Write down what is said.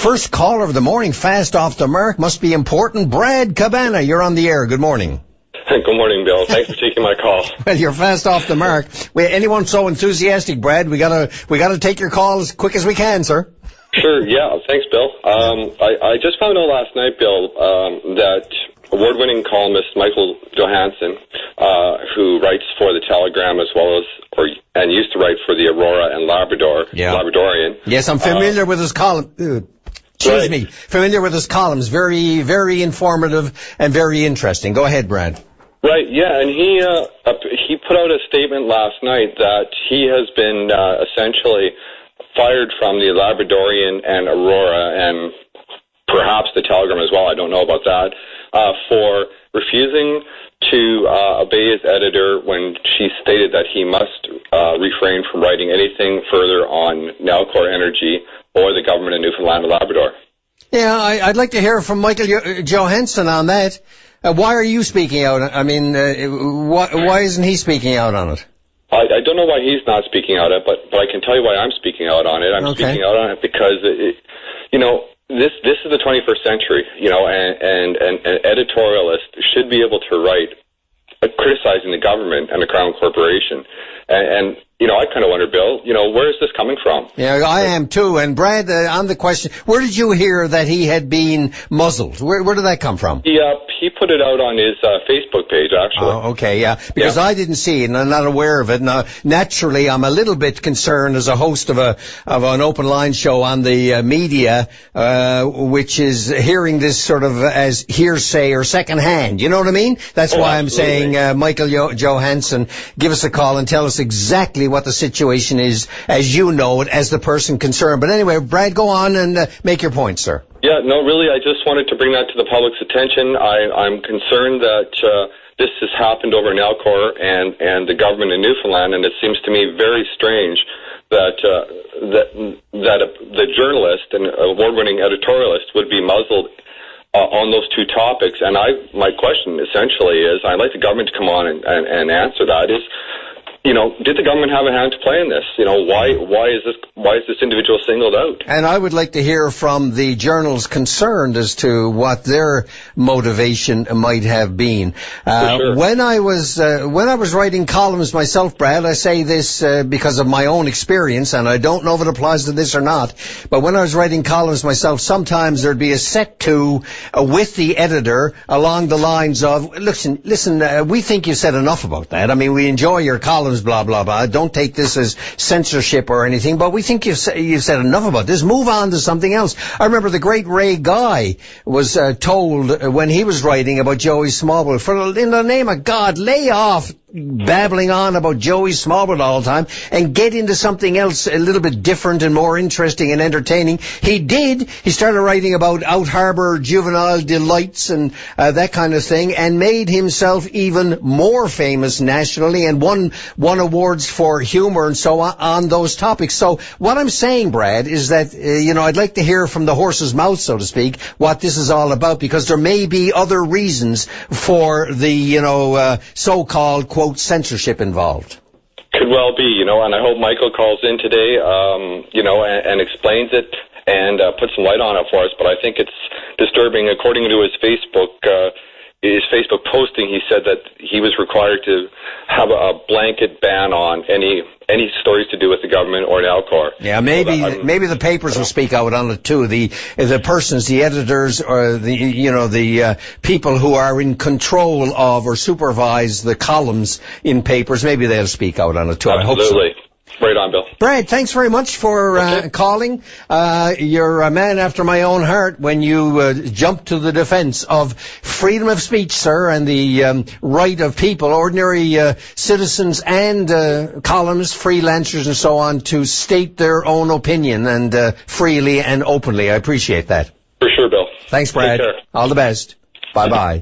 First caller of the morning, fast off the mark, must be important. Brad Cabana, you're on the air. Good morning. Good morning, Bill. Thanks for taking my call. Well, you're fast off the mark. Anyone so enthusiastic, Brad? We gotta take your call as quick as we can, sir. Sure. Yeah. Thanks, Bill. I just found out last night, Bill, that award-winning columnist Michael Johansen, who writes for the Telegram as well as and used to write for the Aurora and Labradorian. Yes, I'm familiar with his column. Familiar with his columns. Very, very informative and very interesting. Go ahead, Brad. Right, yeah, and he put out a statement last night that he has been essentially fired from the Labradorian and Aurora and perhaps the Telegram as well, I don't know about that, for refusing to obey his editor when she stated that he must refrain from writing anything further on Nalcor Energy or the government of Newfoundland and Labrador. Yeah, I'd like to hear from Michael Johansen on that. Why are you speaking out? I mean, why isn't he speaking out on it? I don't know why he's not speaking out on it, but I can tell you why I'm speaking out on it. I'm speaking out on it because, this is the 21st century, and an editorialist should be able to write criticizing the government and the Crown Corporation. And I kind of wonder, Bill, where is this coming from? Yeah, I am too. And Brad, on the question, where did you hear that he had been muzzled? Where did that come from? He put it out on his Facebook page, actually. Oh, okay, yeah. Because I didn't see it and I'm not aware of it. Now, naturally, I'm a little bit concerned as a host of an open line show on the media, which is hearing this sort of as hearsay or second hand. You know what I mean? That's why I'm saying, Michael Johansen, give us a call and tell us exactly what the situation is, as you know it, as the person concerned. But anyway, Brad, go on and make your point, sir. Yeah, no, really, I just wanted to bring that to the public's attention. I'm concerned that this has happened over Nalcor and the government in Newfoundland, and it seems to me very strange that the journalist and award-winning editorialist would be muzzled on those two topics. And my question essentially is, I'd like the government to come on and answer that, is, did the government have a hand to play in this? Why is this individual singled out? And I would like to hear from the journals concerned as to what their motivation might have been. Sure. When I was writing columns myself, Brad, I say this because of my own experience, and I don't know if it applies to this or not. But when I was writing columns myself, sometimes there'd be a set to with the editor along the lines of, listen, we think you said enough about that. I mean, we enjoy your columns, blah, blah, blah. Don't take this as censorship or anything, but we think you've said enough about this. Move on to something else. I remember the great Ray Guy was told when he was writing about Joey Smallwood, in the name of God, lay off babbling on about Joey Smallwood all the time and get into something else a little bit different and more interesting and entertaining. He did. He started writing about out harbour juvenile delights and that kind of thing, and made himself even more famous nationally and won awards for humour and so on those topics. So what I'm saying, Brad, is that I'd like to hear from the horse's mouth, so to speak, what this is all about, because there may be other reasons for the so-called quote censorship involved. Could well be, and I hope Michael calls in today, and explains it and puts some light on it for us. But I think it's disturbing. According to his Facebook posting, he said that he was required to have a blanket ban on any stories to do with the government or Nalcor. Yeah, maybe the papers will speak out on it too. The persons, the editors, or the people who are in control of or supervise the columns in papers, maybe they'll speak out on it too. Absolutely. I hope so. Right on, Bill. Brad, thanks very much for calling. You're a man after my own heart when you jump to the defense of freedom of speech, sir, and the right of people, ordinary citizens and columnists, freelancers and so on, to state their own opinion and freely and openly. I appreciate that. For sure, Bill. Thanks, Brad. Take care. All the best. Bye-bye.